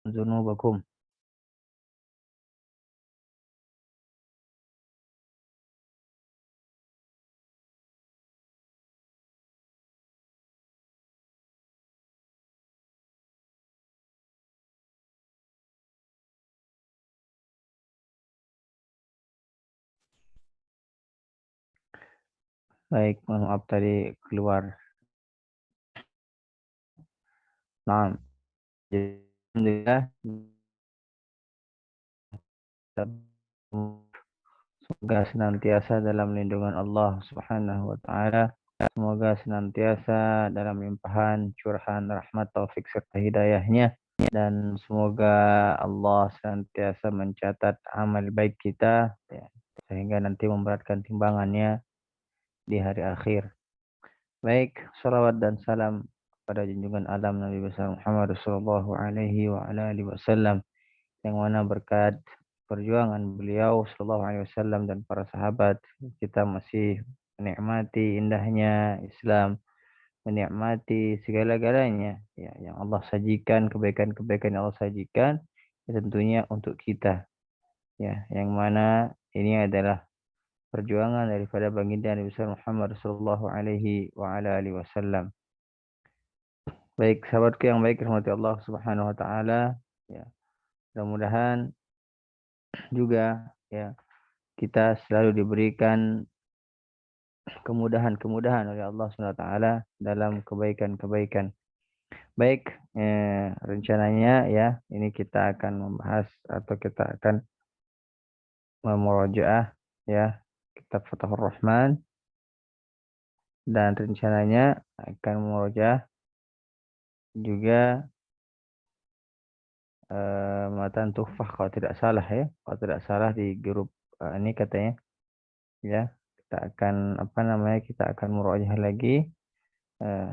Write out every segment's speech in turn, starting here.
ذنوبكم. Baik, mohon maaf tadi keluar. Nah, jadi alhamdulillah semoga senantiasa dalam lindungan Allah Subhanahu wa taala. Semoga senantiasa dalam limpahan curahan rahmat taufik serta hidayahnya, dan semoga Allah senantiasa mencatat amal baik kita ya, sehingga nanti memberatkan timbangannya di hari akhir. Baik, salawat dan salam pada junjungan alam Nabi besar Muhammad sallallahu alaihi wa ala alihi wasallam, yang mana berkat perjuangan beliau sallallahu alaihi wasallam dan para sahabat, kita masih menikmati indahnya Islam, menikmati segala-galanya ya yang Allah sajikan, kebaikan-kebaikan yang Allah sajikan ya, tentunya untuk kita ya, yang mana ini adalah perjuangan daripada baginda Nabi besar Muhammad sallallahu alaihi wa ala alihi wasallam. Baik, sahabatku yang baik, rahmati Allah Subhanahu wa taala ya. Mudah-mudahan juga ya kita selalu diberikan kemudahan-kemudahan oleh Allah Subhanahu wa taala dalam kebaikan-kebaikan. Baik, rencananya ya ini kita akan membahas atau kita akan memurojaah ya kitab Fathur Rahman, dan rencananya akan memurojaah juga matan Tuhfah kalau tidak salah ya, kalau tidak salah di grup ini katanya ya. Kita akan apa namanya, kita akan murojaah lagi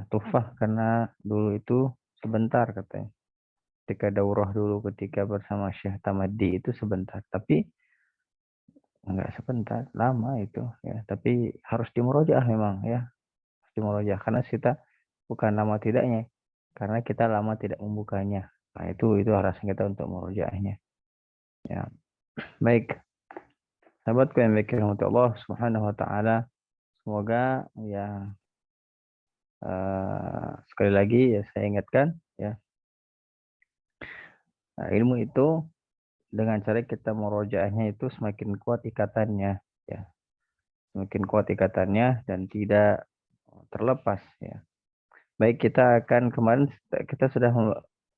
Tuhfah, karena dulu itu sebentar katanya, ketika daurah dulu ketika bersama Syekh Tamadi itu sebentar, tapi enggak sebentar, lama itu ya, tapi harus dimurojaah memang ya, harus dimurojaah karena kita bukan lama tidaknya, karena kita lama tidak membukanya. Nah, itu alasan kita untuk murojaahnya ya. Baik, sahabatku yang baik rahmat Allah Subhanahu wa taala, semoga ya sekali lagi ya saya ingatkan ya, ilmu itu dengan cara kita murojaahnya itu semakin kuat ikatannya ya, semakin kuat ikatannya dan tidak terlepas ya. Baik, kita akan kemarin kita sudah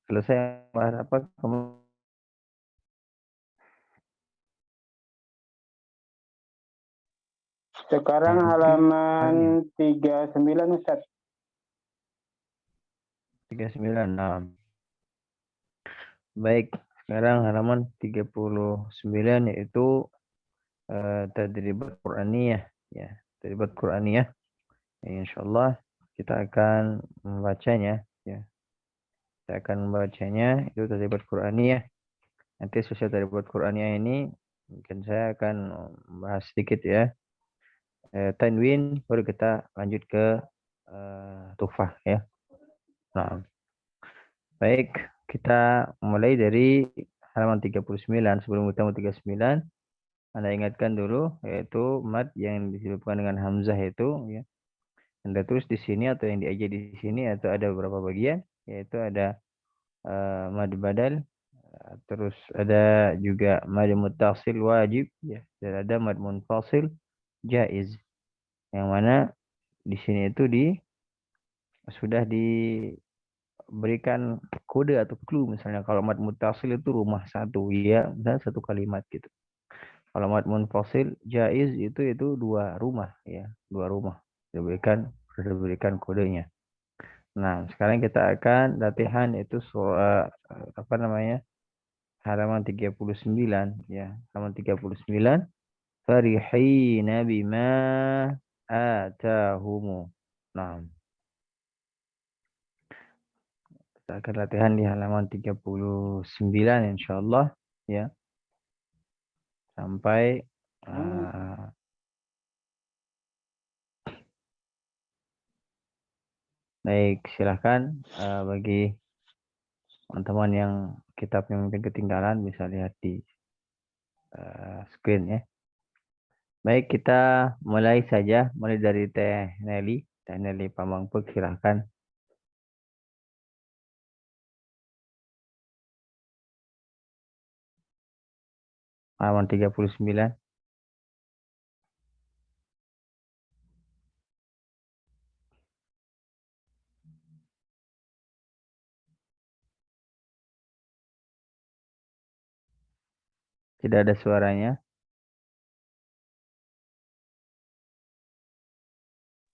selesai bahas apa Sekarang halaman 39 Ustaz. 39. Nah, baik, sekarang halaman 39 yaitu tadribat Qur'aniyah ya, tadribat Qur'aniyah. Insyaallah kita akan membacanya ya. Kita akan membacanya itu tadribat Qur'aniyah. Nanti sesuai tadribat Qur'aniyah ini mungkin saya akan bahas sedikit ya. Tanwin, baru kita lanjut ke Tuhfah ya. Nah, baik, kita mulai dari halaman 39. Sebelum kita mau 39, Anda ingatkan dulu yaitu mad yang disebutkan dengan hamzah itu ya. Anda tulis di sini atau yang diajar di sini, atau ada beberapa bagian, yaitu ada mad badal, terus ada juga mad muttasil wajib ya, dan ada mad munfasil jaiz. Yang mana di sini itu sudah diberikan kode atau clue, misalnya kalau mad muttasil itu rumah satu ya, misalnya satu kalimat gitu. Kalau mad munfasil jaiz itu dua rumah ya, dua rumah diberikan kodenya. Nah, sekarang kita akan latihan itu apa namanya? Halaman 39 ya. Halaman 39. Farihina bima atahumu. Nah, kita akan latihan di halaman 39 insyaallah ya. Sampai baik, silahkan bagi teman-teman yang kitabnya mungkin ketinggalan bisa lihat di screen ya. Baik, kita mulai saja. Mulai dari Teh Nelly. Teh Nelly Pamangpek, silahkan. Halaman 39. Tidak ada suaranya.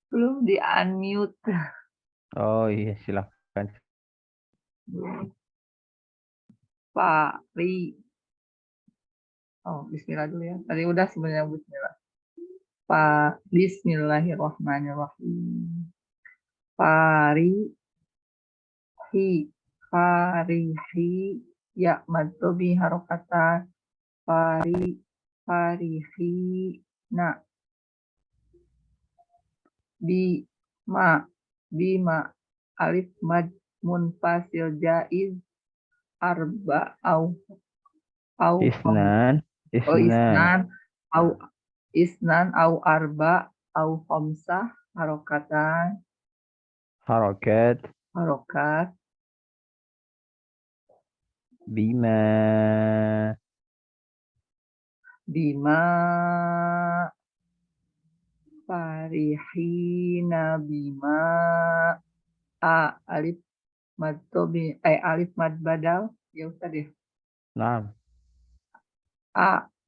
Belum di unmute. Oh iya, silahkan. Pak Ri. Oh, bismillah dulu ya. Tadi udah sebenarnya bismillah. Pak, bismillahirrahmanirrahim. Pari, farihi, ya maddobi harokata, farihi, na, bima, alif mad munfasil jaiz, arba, au Isnan. au isnan au arba au khamsah harokatan Harokat. harokat Bima. bima farihina bima alif mad tobi alif mad badal ya Ustaz ya. Naam.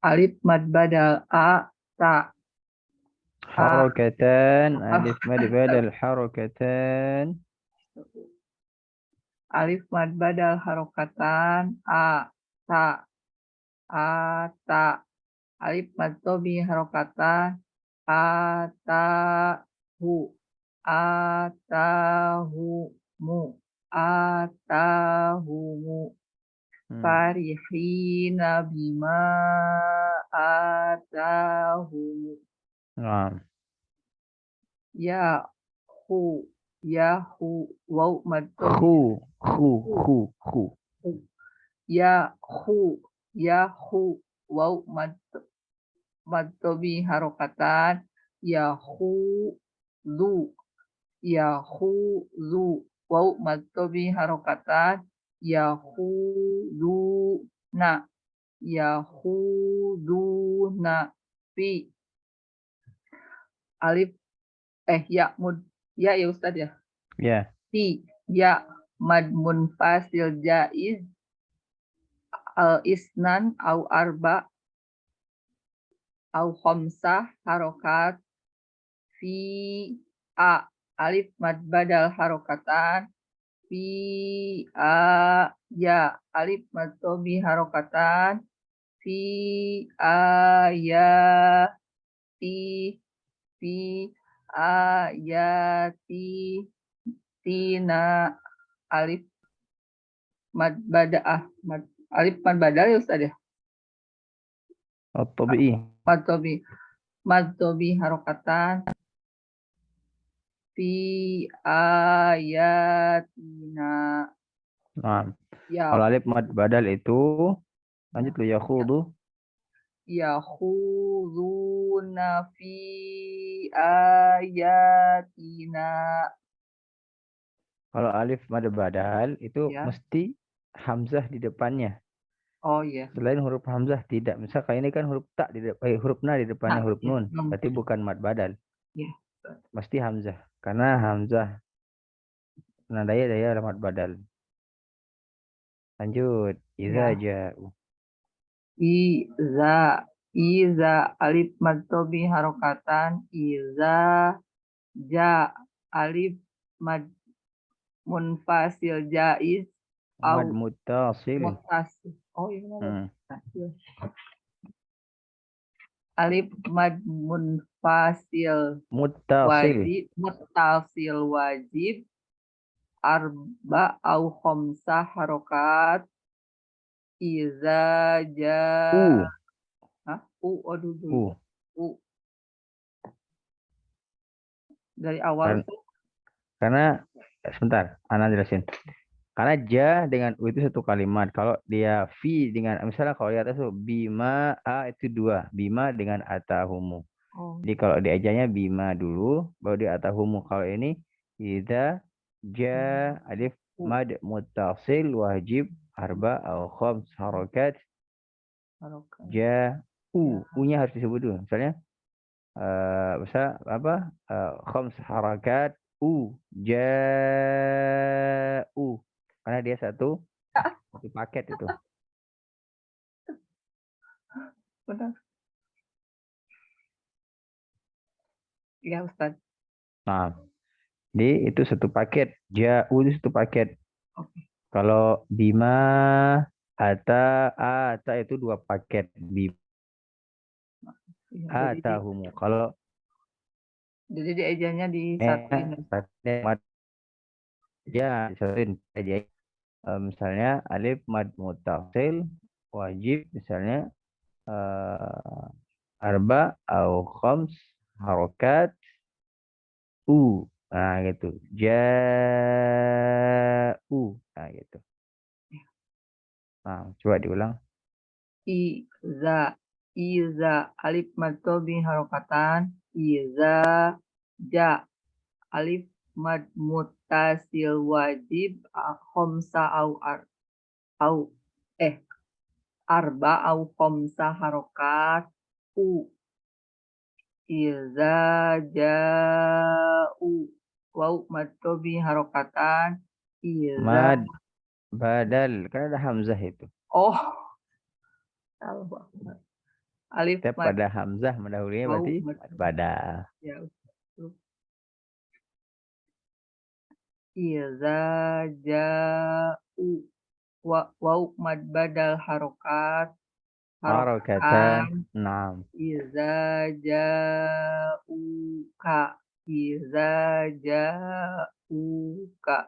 Alif mad badal ta Harokatan. Alif mad badal harokatan. alif mad badal harokatan ta alif mad tobi harokatan atahu atahumu atahumu farihina bima atahumu Naam. yahu waw mad Khu. yahu waw mad tobi harokatan yahudu waw mad tobi harokatan yahuduna fi alif ya Ustaz ya. Ya. Fi ya mad munfasil jaiz isnan au arba au khamsah harokat fi alif mad badal harokatan fi ya alif mad tobi harokatan fi ayati tina alif mad badal alif mad badal ya Ustaz ya. At-tabi'i. Mad tobi harokatan fi ayatina. Naam. Kalau alif mad badal itu lanjut lu yakhudu. Yakhuduna fi ayatina. Kalau alif mad badal itu mesti hamzah di depannya. Oh iya. Selain huruf hamzah tidak. Misal kayak ini kan huruf ta di huruf na di depannya huruf nun, berarti bukan mad badal. Iya. Mesti hamzah. Karena hamzah nadanya mad badal. Lanjut. Iza ja'u. Iza alif mad tobi harokatan iza alif mad munfasil jaiz Mad muttasil. Oh iya. Alif mad munfasil muttasil wajib arba au khamsah harokat iza dari awal karena sebentar, Ana jelasin. Karena ja dengan u itu satu kalimat. Kalau dia fi dengan misalnya kalau di atas itu bima a itu dua, bima dengan atahumu. Oh. Jadi kalau di ejanya bima dulu, baru di atahumu. Kalau ini idza ja alif mad muttasil wajib arba au khams harakat Harokat. ja u-nya harus disebut dulu. Misalnya misal apa? Khams harakat ja'u. Karena dia satu paket itu. Benar. Ya, Ustaz. Nah, jadi itu satu paket. Ja'u itu satu paket. Oke. Kalau bima ata itu dua paket. Bima Ya, atahumu. Kalau jadi di ejanya disatuin. ya disatuin aja. Misalnya alif mad muttasil wajib misalnya arba au khams harokat nah gitu nah gitu. Nah coba diulang. Iza alif mad tobi harokatan iza ja alif mad muttasil wajib khomsa au arba au khomsa harokat iza ja'u wau mad tobi harokatan iza Mad badal kan ada hamzah itu. oh alif Setiap mad pada hamzah mendahulunya wau berarti mad badal. ya iza ja'u wau mad badal harokat Harokatan. harokan Nah. iza ja'uka iza ja'uka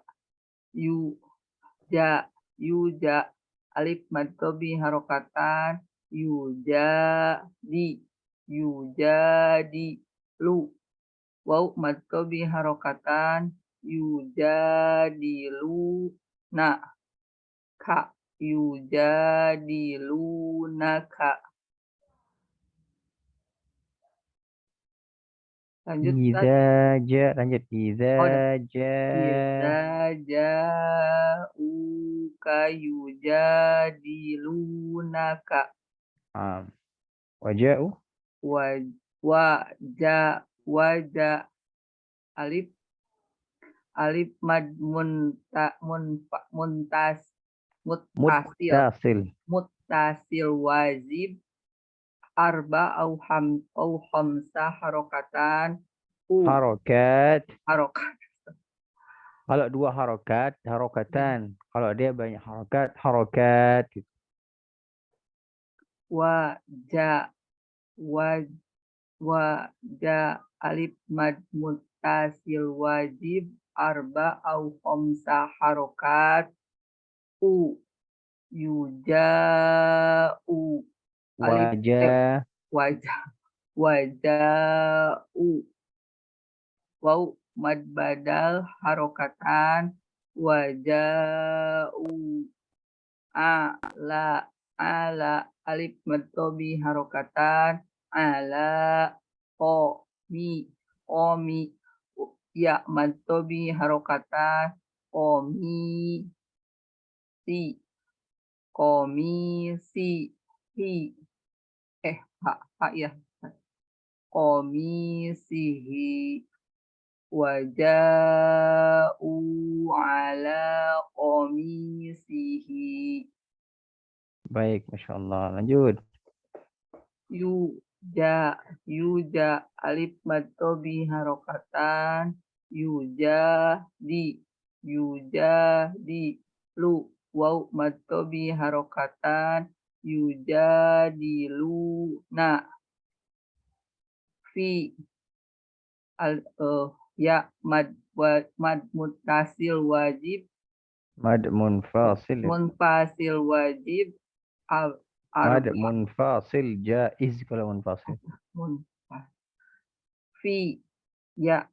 yuja alif mad tobi harokatan yujadi lu wau mad tobi harokatan yujadiluna ka yujadilunaka. Lanjut Iza ja lanjut iza iza ja'uka yujadilunaka waja'u waja alif mad muttasil wajib arba au khamsa harokatan harokat. harokat Kalau dua harokat, harokatan. Kalau dia banyak harokat, harokat. waja alif mad muttasil wajib arba au khamsa harokat yuja'u Wajah. waja'u wau mad badal harokatan waja'u ala alif mad tobi harokatan ala omi ya mad tobi harokatan komisi ya komisihi waja'u ala komisihi. Baik, Masya Allah. Lanjut. Yuja alif mad tobi harokatan yujadi lu wau mad tobi harokatan yujadiluna fi ya mad muttasil wajib Mad munfasil. munfasil wajib Mad munfasil jaiz kalau munfasil. fi ya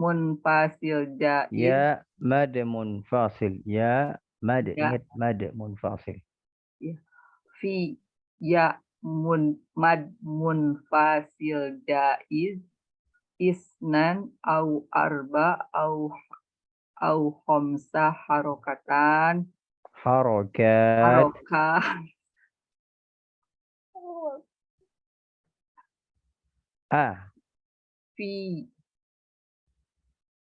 munfasil jaiz. Ya mad munfasil. Ya mad. Ya. Ingat mad munfasil. Ya. Fi ya mad munfasil jaiz isnan au arba au khamsa harokatan Harokat. harokat A. fi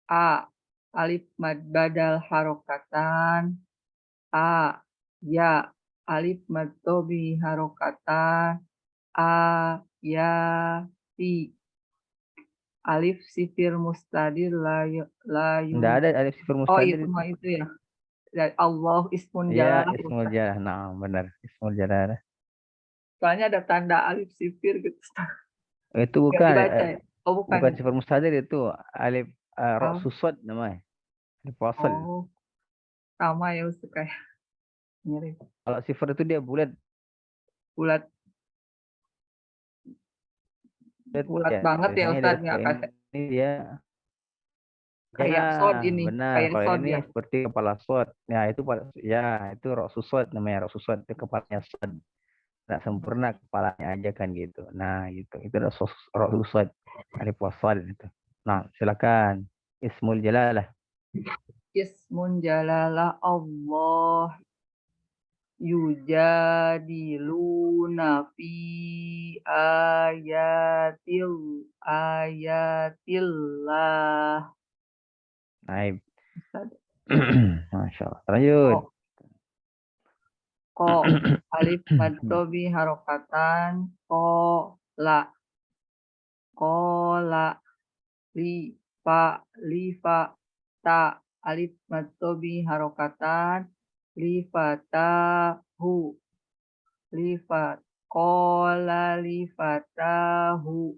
a alif mad badal harokatan a ya alif mad tobi harokatan a ya fi alif sifir mustadir la Tidak ada alif sifar oh mustadir itu itu. mah itu ya. Dan Allah ismun Ya jalalah. ismul jalalah. Nah, benar. Ismul jalalah. Soalnya ada tanda alif sifir gitu. Itu Nggak bukan dibaca ya? Oh bukan. bukan sifar mustadir itu alif ra Ah, susad namanya. Alif wasal. oh sama ya Ustaz kayak mirip. Kalau sifar itu dia bulat. Bulat bulat Ya, banget ya tulisannya Ustaz dia nggak kayak ini dia ya kayak sod ini, benar. kayak Kalau sod ini ya. seperti kepala sod. Ya itu ya itu ra susad namanya ra susad itu kepalanya sod. Nggak sempurna kepalanya aja kan gitu. Nah gitu itu ra susad alif wasal itu. Nah silakan ismul jalalah. Ismun jalalah Allah yujadiluna fi ayatillah. Naib. Ustaz. Masya Allah. Lanjut. Ko alif mad tobi harokatan la kola lifa ta alif mad tobi harokatan lifatahu lifat kola lifatahu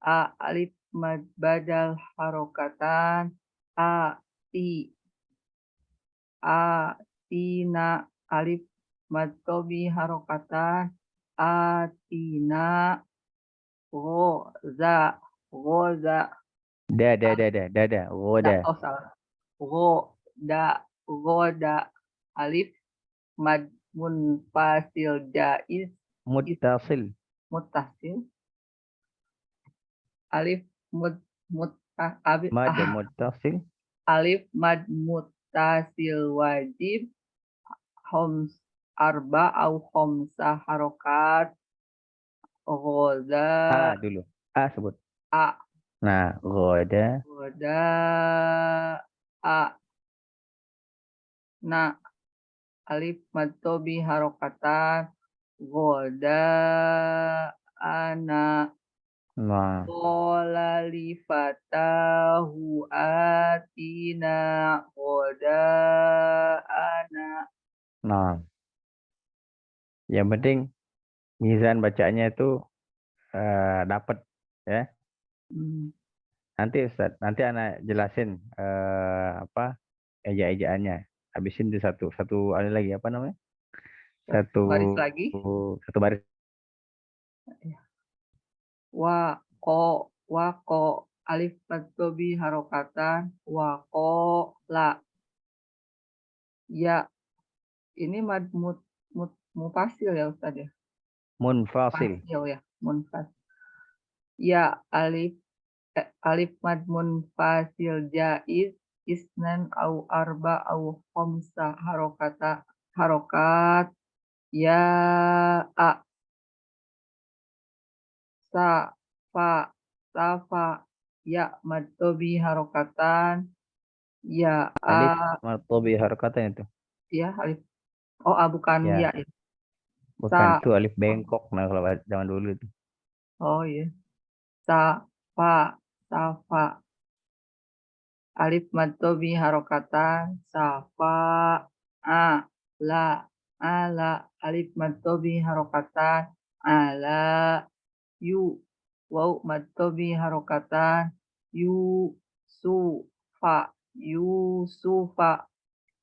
a alif mad badal harokatan tina alif mad tobi harokatan atina goza Dada. Goda. oh salah goda alif mad munfasil jaiz Muttasil. mutasil alif mud Mad muttasil. alif mad mutasil wajib homs arba au khamsa harokat goda A dulu. A sebut. a Nah, goda. goda a na alif mad tobi harokatan goda ana Nah, qala li fatahu atina goda ana. nah. Yang penting mizan bacanya itu dapat ya. Nanti Ustaz, nanti anak jelasin apa eja-ejaannya. Habisin di satu ada lagi apa namanya? Satu Baris lagi satu baris. wa ko alif mad tobi harokatan wa ko la ya ini mad mufasil ya Ustaz ya. Munfasil. Fasil ya, munfasil. Ya alif mad munfasil jaiz isnan au arba au khamsa harokat ya a safa ya mad tobi harokatan ya Alif martobi harakatan itu. ya alif bukan Ya, ya ya. bukan itu alif bengkok nah kalau zaman dulu itu. Oh iya. Safa alif mad tobi harokatan safa ala alif mad tobi harokatan ala yu waw mad tobi harokatan yusufa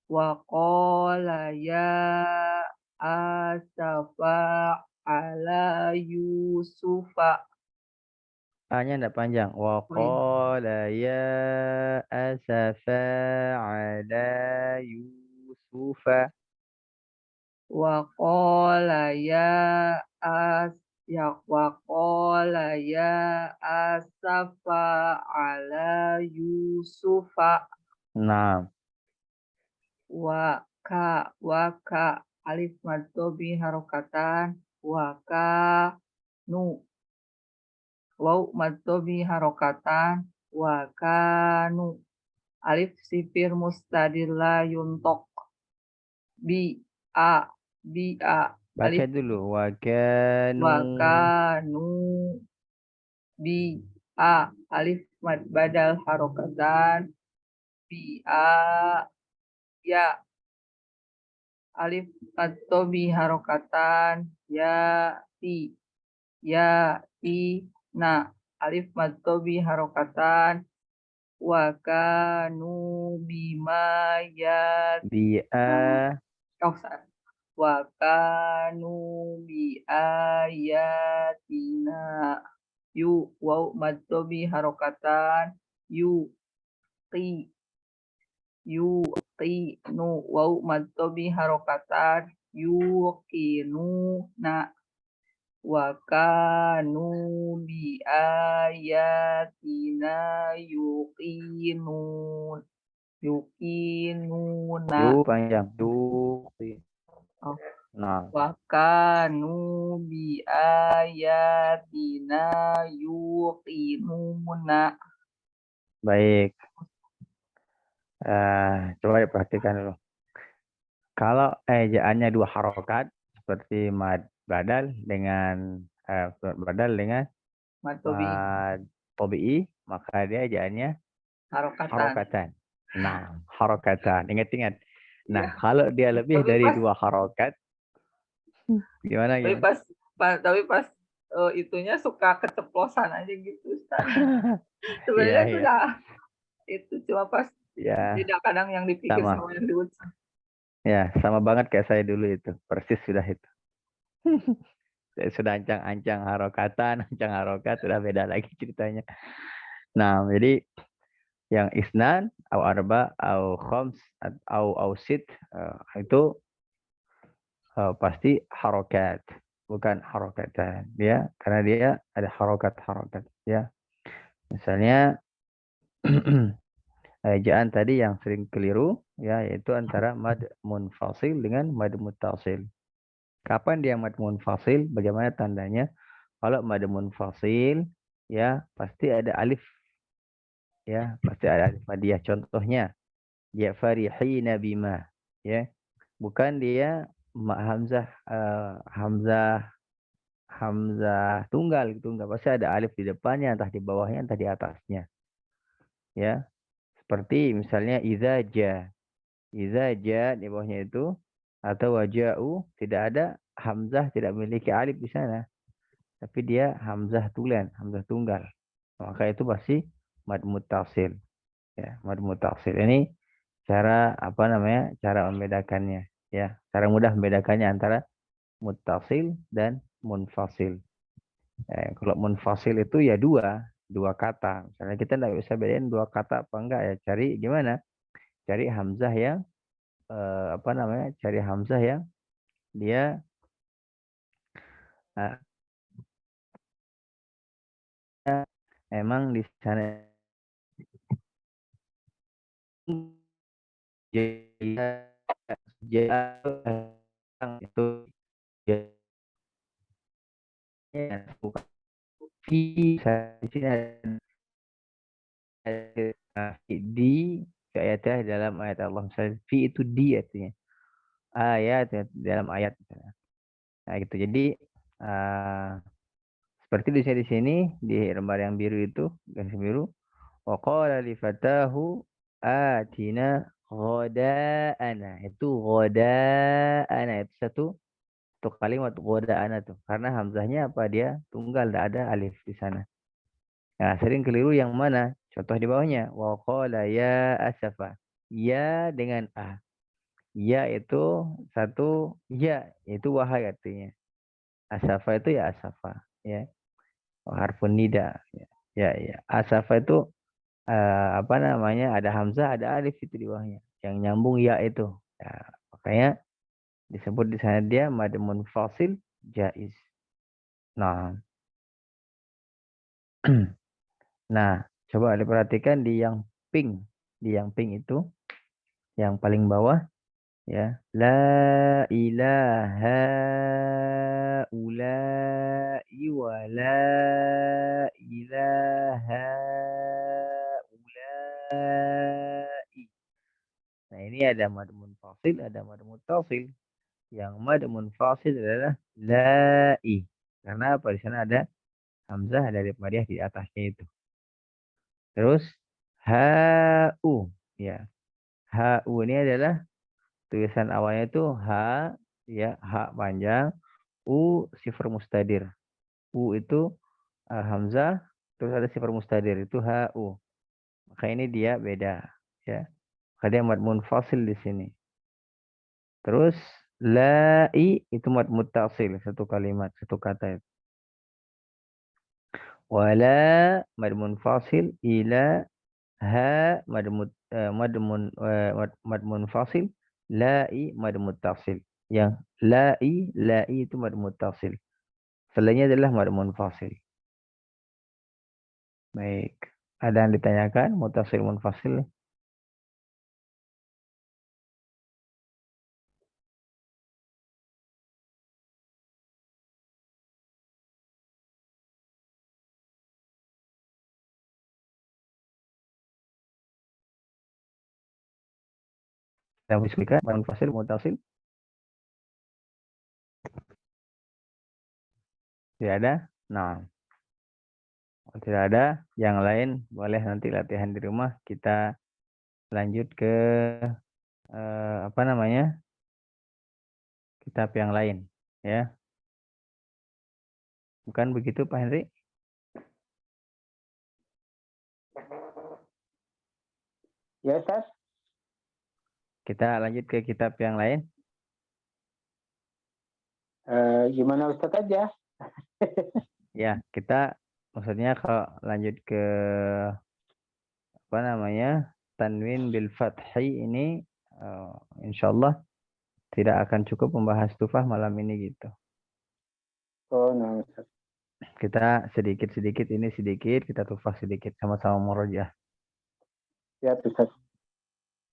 wa qala ya asafa ala yusufa A-nya enggak panjang. Wa Oh iya. qala ya asafa ala Yusufa. Waqala ya as waqala ya asafa ala Yusufa Nah, waka alif mad dhammi harokatan nu waw mad dhammi harokatan nu alif sifir mustadilla yuntok bi a baca alif dulu. Wa kanu. wakanu bi alif mad badal harokatan bi ya alif mad dhammi harokatan ti na alif mad dhammi harokatan wa kanu bima ya Bi'a. oh salah. Wa kanu bi ayatina waw mad dhammi harokatan ti yuqinu waw mad dhammi harokatan yuqinuna wa kanu bi ayatina yuqinuna Yu panjang. Yu. oh, Nah, wa kanu bi ayatina yuqinuna. baik. Coba perhatikan dulu. Kalau ejaannya 2 harokat seperti mad badal dengan Mad dhammi mad tabi'i, maka dia ejaannya harokatan. harokatan. Nah, harokatan. Ingat-ingat. Nah, Iya. kalau dia lebih Tapi dari pas 2 harokat, gimana? tapi pas itunya suka keceplosan aja gitu Ustaz. Iya, Sebenarnya iya. sudah itu cuma pas Ya, beda kadang yang dipikir sama. sama yang diucap. Ya, sama banget kayak saya dulu itu. Persis sudah itu. Saya sudah ancang-ancang harokatan, ancang harokat, sudah beda lagi ceritanya. Nah, jadi yang isnan, au arba, au khams, au sit, itu pasti harokat, bukan harokatan. Ya, karena dia ada harokat-harokat. Ya, misalnya ejaan tadi yang sering keliru, ya, yaitu antara mad munfasil dengan mad muttasil. Kapan dia mad munfasil? Bagaimana tandanya? Kalau mad munfasil, ya pasti ada alif, ya pasti ada alif madiyah. Contohnya, ya farihina bima, ya bukan dia hamzah hamzah tunggal gitu, enggak, pasti ada alif di depannya, entah di bawahnya, entah di atasnya. Ya, seperti misalnya iza ja di bawahnya itu, atau waja'u, tidak ada hamzah, tidak memiliki alif di sana, tapi dia hamzah tulen, hamzah tunggal. Maka itu pasti mad muttasil. Ya, mad muttasil ini cara apa namanya? Cara membedakannya, ya. Cara mudah membedakannya antara muttasil dan munfasil. Kalau munfasil itu ya dua kata. Misalnya kita tidak bisa bedain dua kata apa enggak, ya cari gimana? Cari hamzah yang apa namanya? Cari hamzah yang dia eh, emang di sana itu bukan fi, di sini ada di ayatnya dalam ayat Allah, misalnya fi itu di artinya ayat dalam ayat misalnya. Nah gitu, jadi seperti di sini di lembar yang biru itu, garis biru, wa qala li fatahu atina ghoda'ana, itu ghoda'ana itu satu kalimat ghoda'ana tuh, karena hamzahnya apa, dia tunggal, tidak ada alif di sana. Nah, sering keliru yang mana? Contoh di bawahnya. Wa qala ya asafa. Ya dengan a. Ya itu satu ya, itu wahai artinya. Asafa itu ya asafa. Ya. Harfun nida. Ya. Ya, ya. Asafa itu apa namanya? Ada hamzah, ada alif itu di bawahnya. Yang nyambung ya itu. Ya, makanya disebut di sana dia mad munfasil jaiz. Nah, nah, coba diperhatikan di yang pink. Di yang pink itu, yang paling bawah, ya. La ilaha ula'i wa la ilaha ula'i. Nah, ini ada mad munfasil, ada mad muttasil. Yang mad munfasil adalah la'i. Karena apa? Di sana ada hamzah dari Mariah di atasnya itu. Terus ha'u, ya. Ha'u ini adalah tulisan awalnya itu ha, ya, ha panjang, u sifar mustadir. U itu hamzah, terus ada sifar mustadir itu ha'u. Maka ini dia beda, ya. Maka dia mad munfasil di sini. Terus la'i itu mad muttasil, satu kalimat, satu kata itu. Wala mad munfasil ila ha mad munfasil, la'i mad muttasil. Yang la'i itu mad muttasil. Selainnya adalah mad munfasil. Baik. Ada yang ditanyakan muttasil munfasil? Yang disebutkan munfasil muttasil? Tidak ada? Nah, kalau tidak ada, yang lain boleh nanti latihan di rumah. Kita lanjut ke apa namanya? Kitab yang lain, ya. Bukan begitu, Pak Henry? Ya, Ustaz. Kita lanjut ke kitab yang lain. Gimana Ustaz aja? Ya, kita maksudnya kalau lanjut ke apa namanya? Tanwin bil fathi ini insyaallah tidak akan cukup membahas tufah malam ini gitu. Oh, nah Ustaz. Kita sedikit-sedikit ini sedikit, kita tufah sedikit sama-sama murojaah. Ya, Ustaz.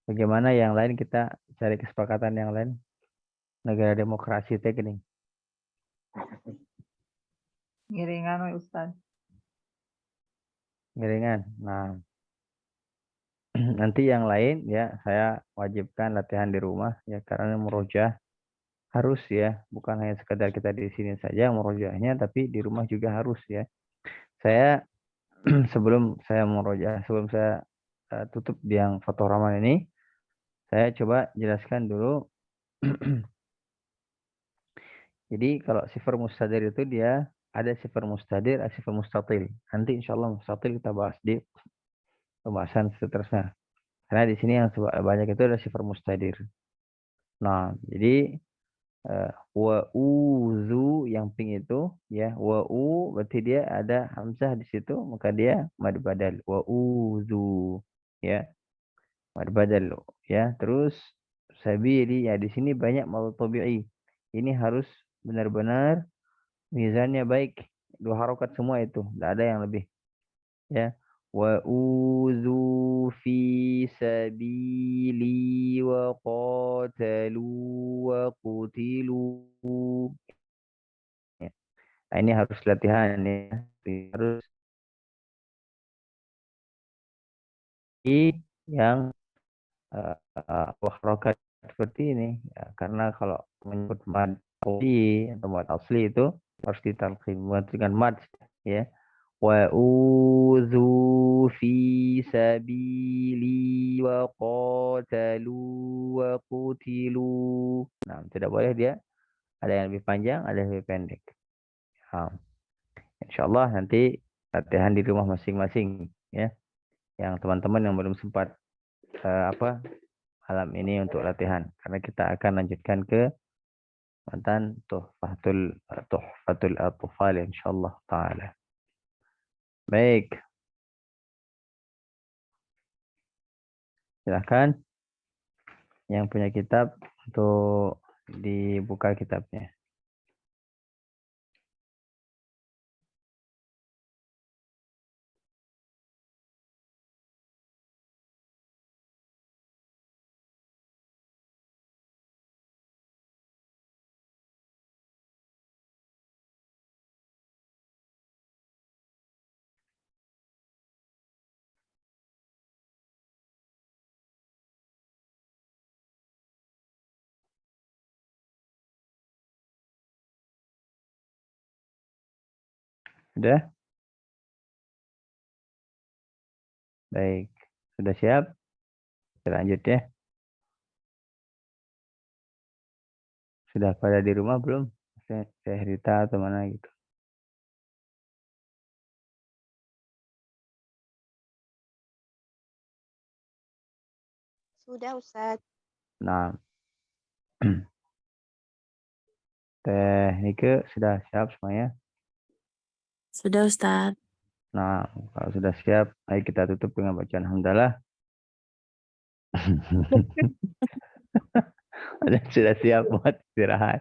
Bagaimana yang lain kita cari kesepakatan yang lain? Negara demokrasi teknik. Ngiringan Ustaz. Ngiringan. Nah, nanti yang lain ya saya wajibkan latihan di rumah ya karena murojaah harus ya, bukan hanya sekedar kita di sini saja murojaahnya tapi di rumah juga harus ya. Saya sebelum saya murojaah, sebelum saya tutup yang foto Rahman ini, saya coba jelaskan dulu. Jadi kalau sifar mustadir itu dia ada sifar mustadir, ada sifar mustatil. Nanti insya Allah mustatil kita bahas di pembahasan seterusnya. Karena di sini yang banyak itu ada sifar mustadir. Nah, jadi wa uzu yang pink itu ya wa u berarti dia ada hamzah di situ maka dia mad badal wa uzu ya mad badal ya. Terus sabili ya di sini banyak mad tabi'i. Ini harus benar-benar mizannya baik. Dua harokat semua itu, tidak ada yang lebih. Ya. Wa uzu fi sabili wa qatalu wa qutilu. Ya. Nah, ini harus latihan ya. Harus yang harokat seperti ini. Ya, karena kalau menyebut mad atau mad asli itu harus ditalqin dengan mad ya. Wa uzu fi sabili wa qatalu wa qutilu. Nah, tidak boleh dia ada yang lebih panjang, ada yang lebih pendek. Nah, insyaallah nanti latihan di rumah masing-masing ya. Yang teman-teman yang belum sempat malam ini untuk latihan karena kita akan lanjutkan ke mantan tuhfatul atfal insyaallah taala. Baik. Silahkan yang punya kitab untuk dibuka kitabnya. Sudah? Baik. Sudah siap? Kita lanjut ya. Sudah pada di rumah belum? Saya Rita atau mana gitu. Sudah, Ustaz. Nah, Teh Nike sudah siap semuanya? Sudah, Ustadz. Nah, kalau sudah siap, ayo kita tutup dengan bacaan hamdalah. Sudah siap buat istirahat.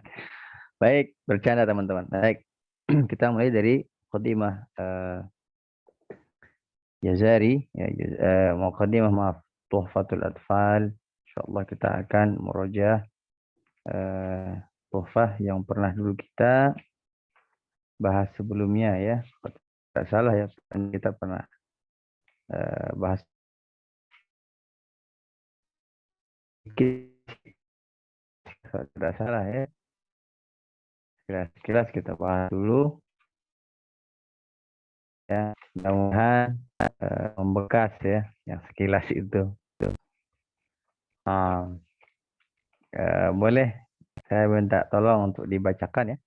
Baik, bercanda teman-teman. Baik, kita mulai dari Qadimah Jazari, ya, Muqaddimah maaf, Tuhfatul Atfal. Insyaallah kita akan murojaah tuhfah yang pernah dulu kita bahas sebelumnya ya. Tidak salah ya, kita pernah bahas sedikit. Tidak salah ya. Sekilas kita bahas dulu. Ya, mudah-mudahan membekas ya, yang sekilas itu. Boleh saya minta tolong untuk dibacakan ya.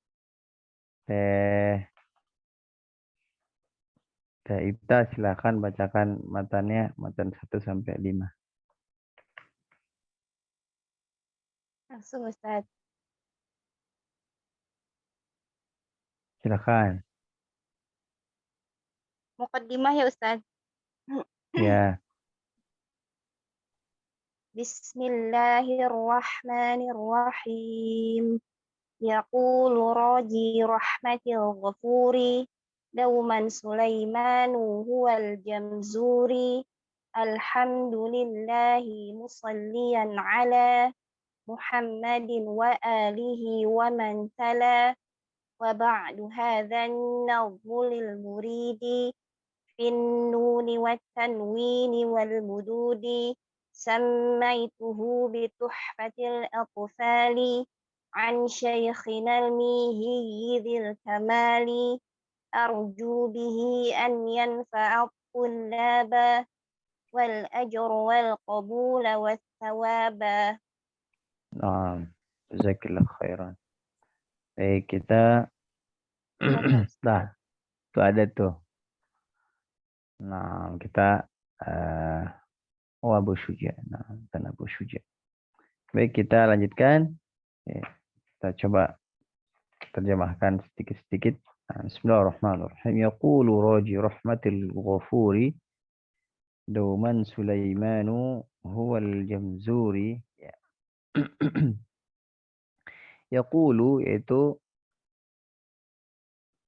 Teh Ipta silakan bacakan matannya, matan 1 sampai 5. Langsung, Ustaz. Silakan. Muqaddimah ya, Ustaz. Ya. Bismillahirrahmanirrahim. Yaqulu raji rahmatil ghafuri. Dauman Sulaimanu huwal jamzuri. Alhamdulillahi musalliyan ala Muhammadin wa alihi wa man tala. Wa ba'du hadhan nadhmu lil muridi. Fin nuni wat tanwini wal mududi. Sammaituhu bituhfatil atfali. An syaikhina al-mihiyyi dzil kamali. Arju bihi an yanfa'a tullaba. Wal ajr wal qabula wat thawaba. Jazakallah khairan. Baik, kita nah, itu ada tuh. Nah, kita Abu Syuja. Nah, bukan Abu Syuja. Baik, kita lanjutkan. Kita coba terjemahkan sedikit-sedikit. Bismillahirrahmanirrahim. Yaqulu raji rahmatil ghafuri dauman Sulaimanu huwal jamzuri. Yaqulu yaitu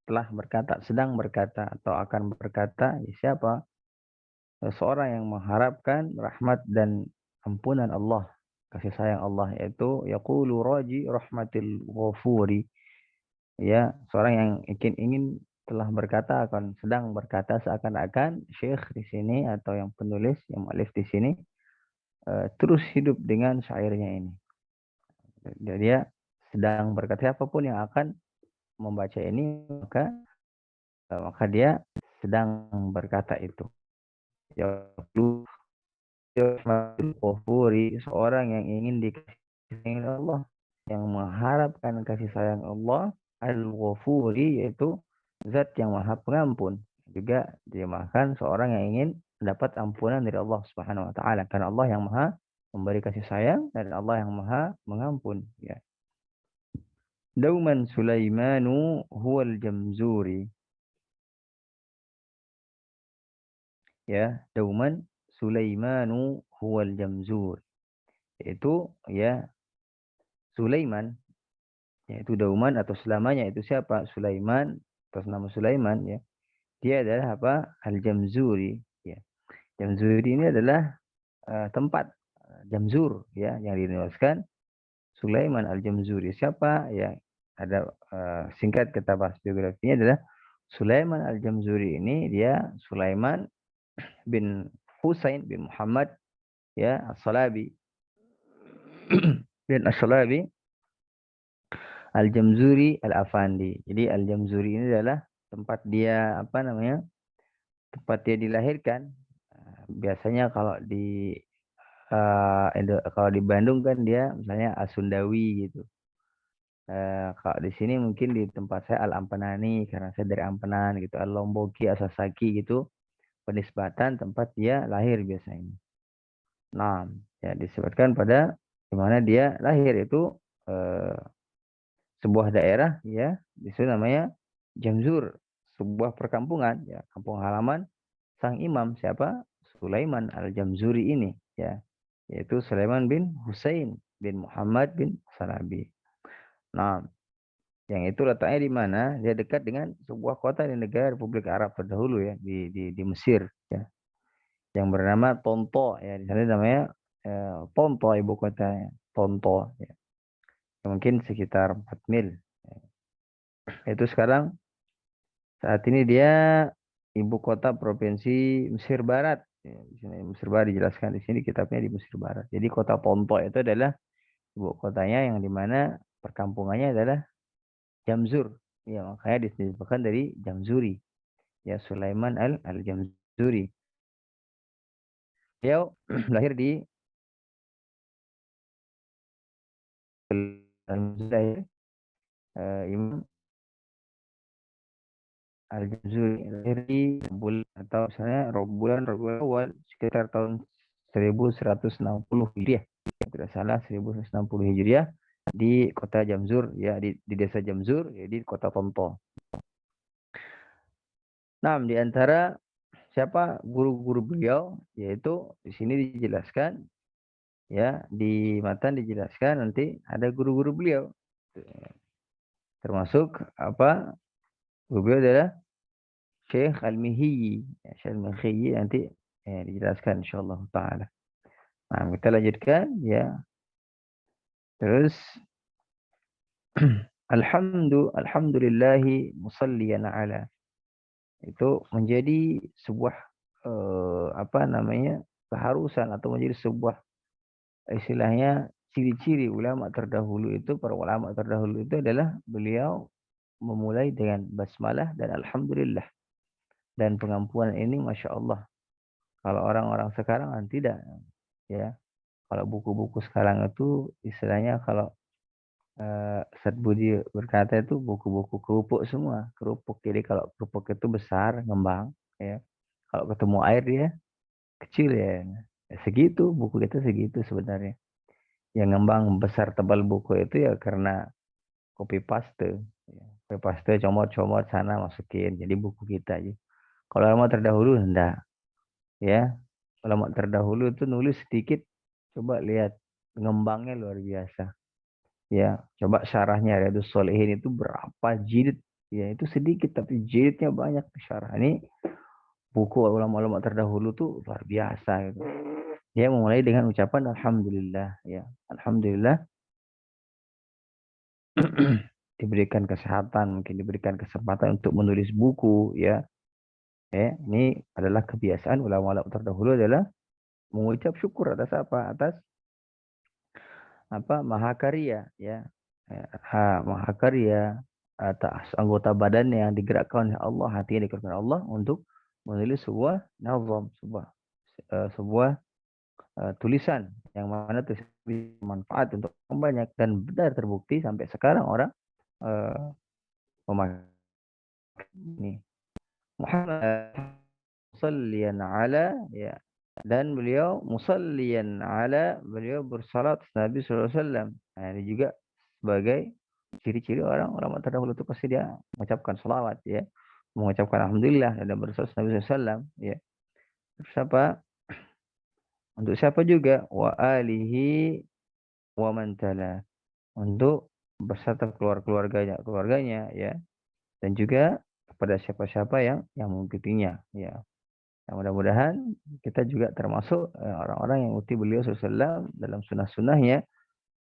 telah berkata, sedang berkata atau akan berkata, siapa? Seorang yang mengharapkan rahmat dan ampunan Allah, kasih sayang Allah, yaitu yaqulu raji rahmatil ghafuri. Ya, seorang yang ingin telah berkata, akan sedang berkata, seakan-akan syekh di sini atau yang penulis, yang mu'allif di sini terus hidup dengan syairnya ini. Dia sedang berkata, apapun yang akan membaca ini, maka dia sedang berkata itu. Yaqulu rahmatul seorang yang ingin dikasihi Allah, yang mengharapkan kasih sayang Allah. Al-Ghafuri yaitu zat yang maha pengampun. Juga dimakan seorang yang ingin mendapat ampunan dari Allah Subhanahu wa taala, karena Allah yang maha memberi kasih sayang dan Allah yang maha mengampun ya. Dauman Sulaimanu huwal jamzuri. Ya, dauman Sulaimanu huwal jamzur. Yaitu ya Sulaiman, yaitu dauman atau selamanya itu siapa? Sulaiman, atas nama Sulaiman ya. Dia adalah apa? Al-Jamzuri ya. Jamzuri ini adalah tempat Jamzur ya yang diriwayatkan Sulaiman Al-Jamzuri. Siapa ya? Ada singkat kita bahas biografinya adalah Sulaiman Al-Jamzuri ini dia Sulaiman bin Husain bin Muhammad ya As-Salabi bin As-Salabi Al-Jamzuri Al-Afandi. Jadi Al-Jamzuri ini adalah tempat dia apa namanya? Tempat dia dilahirkan. Biasanya kalau di kalau di Bandung kan dia misalnya Asundawi gitu. Kalau di sini mungkin di tempat saya Al-Ampenani karena saya dari Ampenan gitu, Al-Lomboki, Asasaki gitu. Penisbatan tempat dia lahir biasanya. Nah, ya disebutkan pada di mana dia lahir itu sebuah daerah ya, di situ namanya Jamzur, sebuah perkampungan ya, kampung halaman sang imam siapa? Sulaiman Al-Jamzuri ini ya, yaitu Sulaiman bin Husain bin Muhammad bin Salabi. Nah, yang itu letaknya di mana? Dia dekat dengan sebuah kota di negara Republik Arab terdahulu ya, di Mesir ya. Yang bernama Tonto ya, di sana namanya Tonto ibu kotanya, Tonto ya. Mungkin sekitar 4 mil. Itu sekarang saat ini dia ibu kota provinsi Mesir Barat. Ya, di sini Mesir Barat dijelaskan di sini kitabnya di Mesir Barat. Jadi kota Tonto itu adalah ibu kotanya yang dimana perkampungannya adalah Jamzur. Ya, makanya disebutkan dari Jamzuri. Ya, Sulaiman Al-Jamzuri. Beliau lahir di Imam Al-Jamzuri lahir di bulan atau misalnya bulan Rabiul Awal sekitar tahun 1160 Hijriah. Tidak salah 1160 Hijriah di kota Jamzur ya, di desa Jamzur ya, di kota Tonto. Nah, di antara siapa guru-guru beliau yaitu di sini dijelaskan ya, di matan dijelaskan nanti ada guru-guru beliau. Termasuk apa? Guru beliau adalah Syekh Al-Mihiyyi. Syekh Al-Mihiyyi nanti dijelaskan insyaallah taala. Nah, kita lanjutkan ya. Terus alhamdulillahi musalliyan ala. Itu menjadi sebuah apa namanya? Keharusan atau menjadi sebuah istilahnya ciri-ciri ulama terdahulu itu, para ulama terdahulu itu adalah beliau memulai dengan basmalah dan alhamdulillah. Dan pengampunan ini Masya Allah. Kalau orang-orang sekarang kan tidak. Ya, kalau buku-buku sekarang itu istilahnya kalau Ustaz Budi berkata itu buku-buku kerupuk semua. Kerupuk. Jadi kalau kerupuk itu besar, ngembang. Ya. Kalau ketemu air dia kecil ya. Segitu, buku kita segitu sebenarnya. Yang ngembang besar tebal buku itu ya karena copy paste. Ya. Copy paste, comot-comot sana masukin. Jadi buku kita aja. Kalau ulama terdahulu enggak. Ya. Ulama terdahulu itu nulis sedikit, coba lihat ngembangnya luar biasa. Ya, coba syarahnya Riyadhus Shalihin itu berapa jilid? Ya, itu sedikit tapi jilidnya banyak syarah. Ini buku ulama-ulama terdahulu tuh luar biasa gitu. Dia memulai dengan ucapan alhamdulillah ya. Alhamdulillah diberikan kesehatan, mungkin diberikan kesempatan untuk menulis buku ya. Ini adalah kebiasaan ulama-ulama terdahulu adalah mengucap syukur atas apa? Atas apa? Mahakarya ya. Mahakarya atas anggota badannya yang digerakkan oleh Allah, hatinya digerakkan Allah untuk menulis sebuah nazam, sebuah tulisan yang mana bermanfaat untuk orang banyak dan benar terbukti sampai sekarang orang memakai ini. Muhammad musalliyan ala ya, dan beliau musalliyan ala, beliau bersalat Nabi sallallahu alaihi wasallam. Nah, ini juga sebagai ciri-ciri orang ulama terdahulu itu pasti dia mengucapkan salawat ya, mengucapkan alhamdulillah dan bersalat Nabi sallallahu alaihi wasallam ya. Terus apa? Untuk siapa juga? Wa alihi wa man tala. Untuk beserta keluarganya ya. Dan juga kepada siapa-siapa yang mengikutinya ya. Nah, mudah-mudahan kita juga termasuk orang-orang yang mengikuti beliau SAW dalam sunnah-sunnahnya.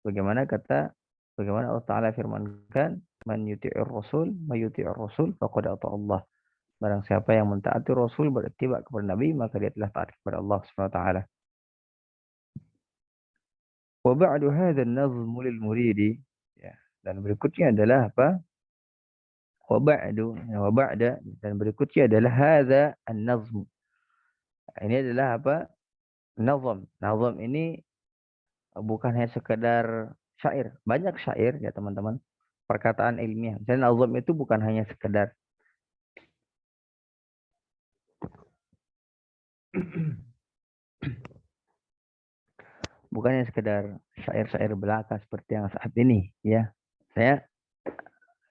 Bagaimana Allah Ta'ala firmankan, man yuti'ir rasul, mayuti'ir rasul, faqad ata Allah. Barang siapa yang mentaati Rasul bertiba kepada Nabi, maka dia telah taat kepada Allah Subhanahu wa taala. Wa ba'du hadzal nazm lil muridi. Ya, dan berikutnya adalah apa? Wa ba'du, wa ba'da, dan berikutnya adalah hadza an-nazm. Ini adalah apa? Nazam. Nazam ini bukan hanya sekedar syair. Banyak syair ya teman-teman. Perkataan ilmiah. Dan nazam itu bukan hanya sekedar bukan hanya sekedar syair-syair belaka seperti yang saat ini ya. Saya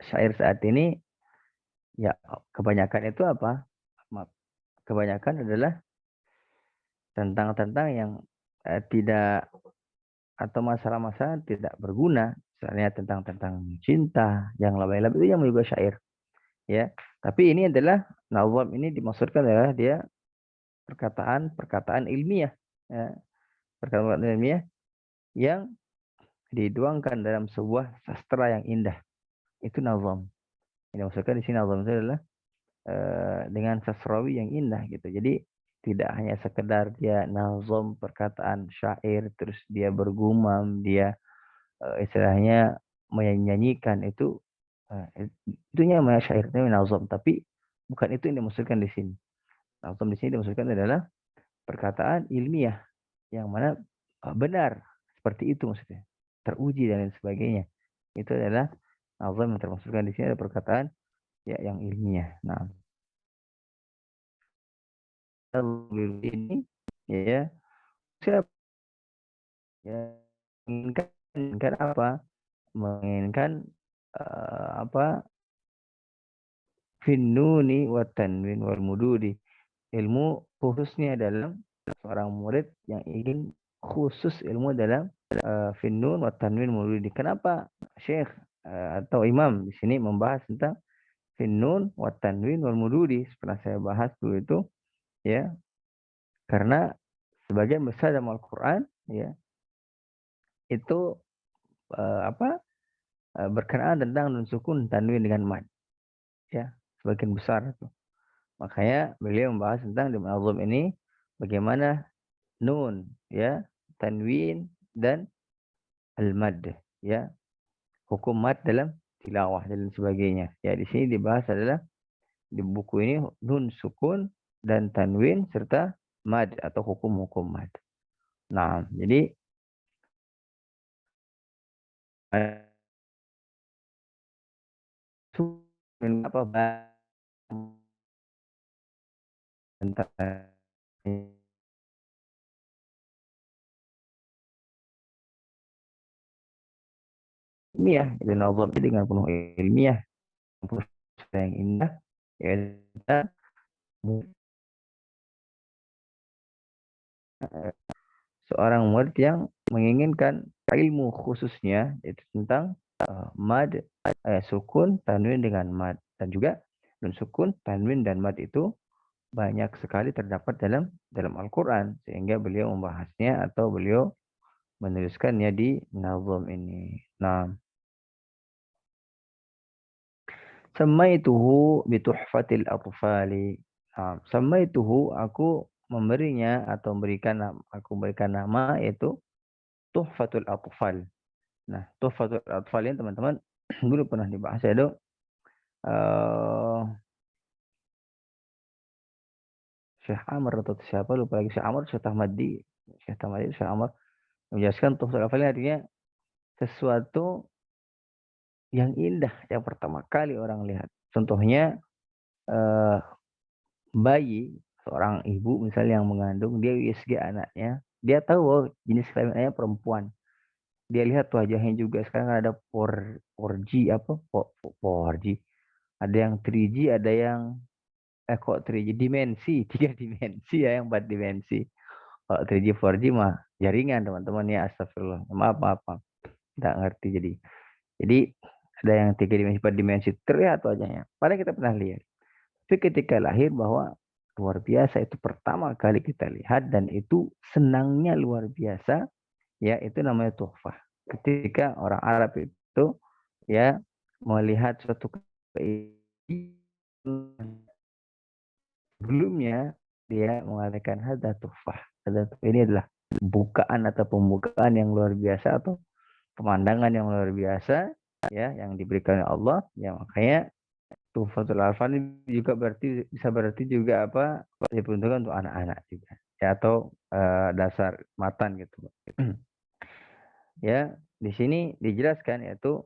syair saat ini ya kebanyakan itu apa? Kebanyakan adalah tentang yang tidak atau masalah-masalah tidak berguna, misalnya tentang cinta, yang lebay-lebay itu yang juga syair ya. Tapi ini adalah nazam, ini dimaksudkan adalah dia perkataan ilmiah ya. Perkataan ilmiah yang dituangkan dalam sebuah sastra yang indah. Itu nazam. Ini maksudkan di sini nazam itu adalah dengan sastrawi yang indah gitu. Jadi tidak hanya sekedar dia nazam perkataan syair terus dia bergumam, dia istilahnya menyanyikan itu itunya syair itu nazam, tapi bukan itu yang dimaksudkan di sini. Nazam di sini dimaksudkan adalah perkataan ilmiah yang mana benar seperti itu maksudnya, teruji dan lain sebagainya. Itu adalah nazam yang termasukkan di sini ada perkataan ya yang ilmiah. Nah, ini ya siapa ya menginginkan apa? Menginginkan apa? Finnuni wa tanwin wal mududi. Ilmu khususnya dalam seorang murid yang ingin khusus ilmu dalam finnun wa tanwin mududi. Kenapa Syekh atau Imam di sini membahas tentang finnun wa tanwin wal mududi? Pernah saya bahas dulu itu ya. Karena sebagian besar dalam Al-Qur'an ya itu berkenaan tentang nun sukun tanwin dengan mad. Ya, sebagian besar itu. Makanya beliau membahas tentang di nazam ini bagaimana nun ya, tanwin dan al-mad ya. Hukum mad dalam tilawah dan sebagainya. Ya, di sini dibahas adalah di buku ini nun sukun dan tanwin serta mad atau hukum-hukum mad. Nah, jadi apa ilmiah, itu nazam dengan penuh ilmiah, yang indah, ya seorang murid yang menginginkan ilmu khususnya yaitu tentang mad, sukun, tanwin dengan mad, dan juga nun sukun, tanwin dan mad itu banyak sekali terdapat dalam Al-Qur'an, sehingga beliau membahasnya atau beliau menuliskannya di nazam ini. Nah, samaituhu bi tuhfatil atfali. Nah, samaituhu aku memberinya atau aku memberikan nama yaitu Tuhfatul Atfal. Nah, Tuhfatul Atfal ini teman-teman dulu pernah dibahas ya, Dok. Syekh Amr atau siapa lupa lagi, Syekh Amr, Syekh Tahmadi, Syekh Amr menjelaskan Tuhfatul Atfal ini artinya sesuatu yang indah yang pertama kali orang lihat. Contohnya bayi, seorang ibu misalnya yang mengandung, dia USG anaknya, dia tahu oh, jenis kelamin anaknya perempuan. Dia lihat wajahnya juga. Sekarang ada 4G apa? 4G. Ada yang 3G, ada yang kok 3G dimensi, 3 dimensi ya, yang 4 dimensi. Kalau 3G 4G mah jaringan teman-teman ya, astagfirullah. Maaf. Nggak ngerti jadi. Jadi ada yang 3 dimensi, 4 dimensi terlihat wajahnya. Padahal kita pernah lihat. Tapi ketika lahir bahwa luar biasa, itu pertama kali kita lihat dan itu senangnya luar biasa, ya itu namanya tuhfah. Ketika orang Arab itu ya melihat suatu sebelumnya dia mengatakan hadza tuhfah. Ini adalah bukaan atau pembukaan yang luar biasa atau pemandangan yang luar biasa ya yang diberikan oleh Allah, ya makanya Tuhfatul Arfan ini juga berarti juga apa, diperuntukkan untuk anak-anak juga ya, atau dasar matan gitu. Ya, di sini dijelaskan yaitu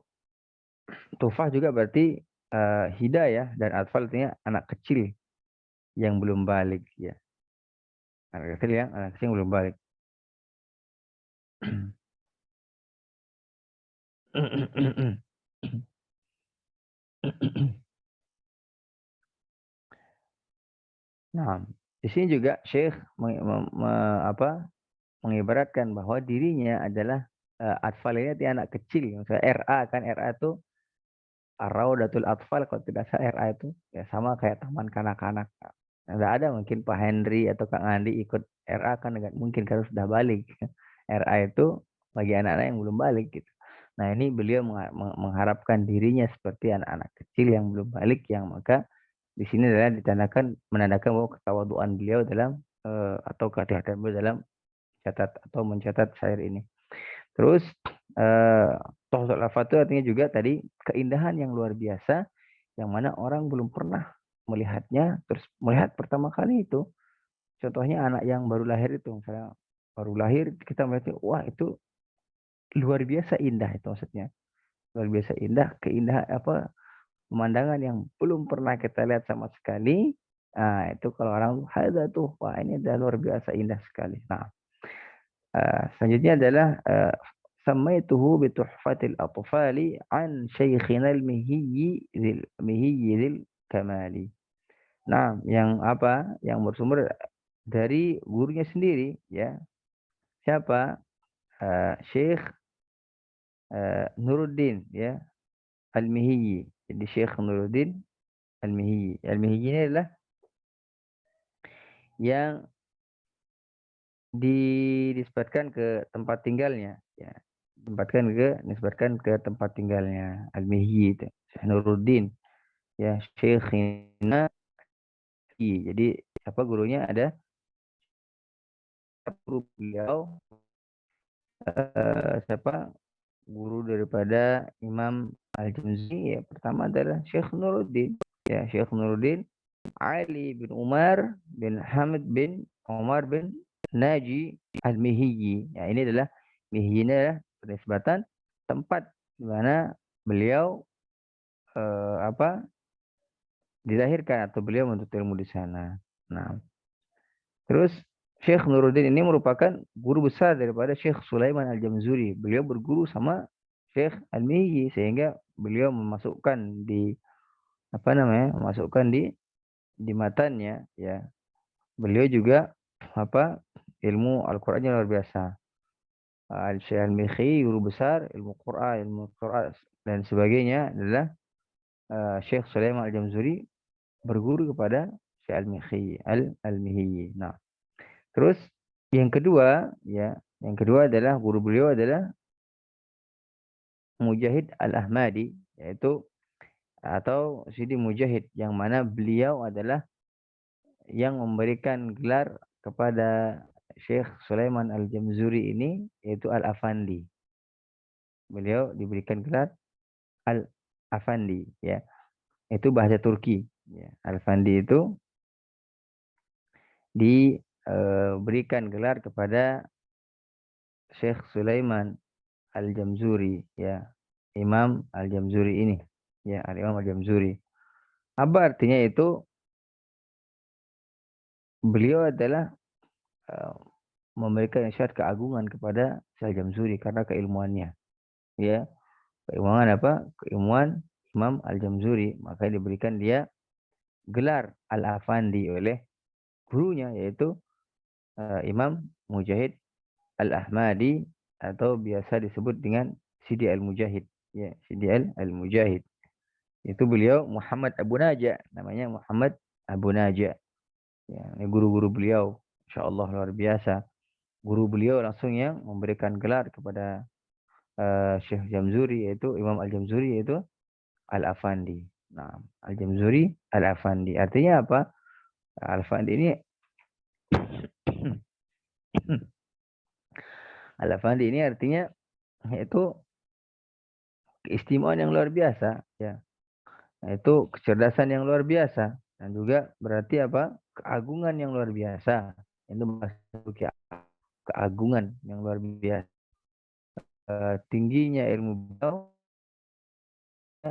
Tufah juga berarti hidayah, dan atfal artinya anak kecil yang belum balik ya. Anak kecil yang belum balik. Nah, di sini juga Syekh mengibaratkan bahwa dirinya adalah atfal ini artinya anak kecil. Misalnya RA kan, RA itu Ar-Raudatul Atfal, kalau tidak salah RA itu ya sama kayak taman kanak-kanak. Nggak ada mungkin Pak Henry atau Kak Andi ikut RA, kan nggak mungkin karena sudah balik. RA itu bagi anak-anak yang belum balik gitu. Nah ini beliau mengharapkan dirinya seperti anak-anak kecil yang belum balik, yang maka di sini adalah menandakan bahwa ketawaduan beliau dalam atau kehati-hatian beliau dalam mencatat syair ini. Terus Tuhfatul Arfan itu artinya juga tadi keindahan yang luar biasa, yang mana orang belum pernah melihatnya, terus melihat pertama kali itu. Contohnya anak yang baru lahir itu, misalnya baru lahir kita melihatnya, wah itu luar biasa indah, itu maksudnya luar biasa indah, keindahan apa, pemandangan yang belum pernah kita lihat sama sekali. Nah itu kalau orang hadza tuh, wah ini adalah luar biasa indah sekali. Nah selanjutnya adalah samaituhu bi tuhfatil atfali an syaikhina al-mihiyyi dzil kamali. Nah, yang apa? Yang bersumber dari gurunya sendiri ya. Siapa? Syekh Nuruddin ya, Al-Mihiyyi. Jadi Syekh Nuruddin Al-Mihiyyi. Al-Mihiyyi ini adalah yang dinisbatkan ke tempat tinggalnya ya. Nisbatkan ke tempat tinggalnya Al-Mihiyyi itu. Syekh Nuruddin ya, Syekhina. Jadi siapa gurunya? Ada guru beliau siapa guru daripada Imam Al-Jauzi ya, pertama adalah Syekh Nuruddin ya, Syekh Nuruddin Ali bin Umar bin Hamid bin Umar bin Naji Al-Mihiyyi. Ya, ini adalah Mihiyyi, ini adalah penisbatan tempat di mana beliau dilahirkan atau beliau menuntut ilmu di sana. Nah, terus Syekh Nuruddin ini merupakan guru besar daripada Syekh Sulaiman Al-Jamzuri. Beliau berguru sama Syekh Al-Mihiyyi, sehingga beliau memasukkan di matannya ya. Beliau juga ilmu Al-Qur'annya luar biasa. Syekh Al-Mihiyyi guru besar ilmu Quran dan sebagainya adalah Syekh Sulaiman Al-Jamzuri berguru kepada Syekh Al-Mihiyyi. Nah, terus yang kedua adalah guru beliau adalah Mujahid Al-Ahmadi, yaitu atau Sidi Mujahid, yang mana beliau adalah yang memberikan gelar kepada Syekh Sulaiman Al-Jamzuri ini, yaitu Al-Afandi. Beliau diberikan gelar Al-Afandi ya. Itu bahasa Turki ya. Al-Afandi itu diberikan gelar kepada Syekh Sulaiman Al-Jamzuri ya, Imam Al-Jamzuri ini ya, Al-Imam Al-Jamzuri. Apa artinya itu? Beliau adalah memberikan isyarat keagungan kepada Syekh Al-Jamzuri karena keilmuannya ya. Keilmuan Imam Al-Jamzuri, maka diberikan dia gelar Al-Afandi oleh gurunya, yaitu Imam Mujahid Al-Ahmadi atau biasa disebut dengan Sidi Al-Mujahid. Ya, Sidi Al-Mujahid. Itu beliau Muhammad Abu Naja, namanya Muhammad Abu Naja. Ya, ini guru-guru beliau, insyaallah luar biasa. Guru beliau langsung yang memberikan gelar kepada Syekh Jamzuri, yaitu Imam Al-Jamzuri, yaitu Al-Afandi. Nah, Al-Jamzuri Al-Afandi. Artinya apa? Al-Afandi ini Al-Afandi ini artinya yaitu keistimewaan yang luar biasa, ya. Itu kecerdasan yang luar biasa dan juga berarti apa? Keagungan yang luar biasa. Itu masuk keagungan yang luar biasa. Tingginya ilmu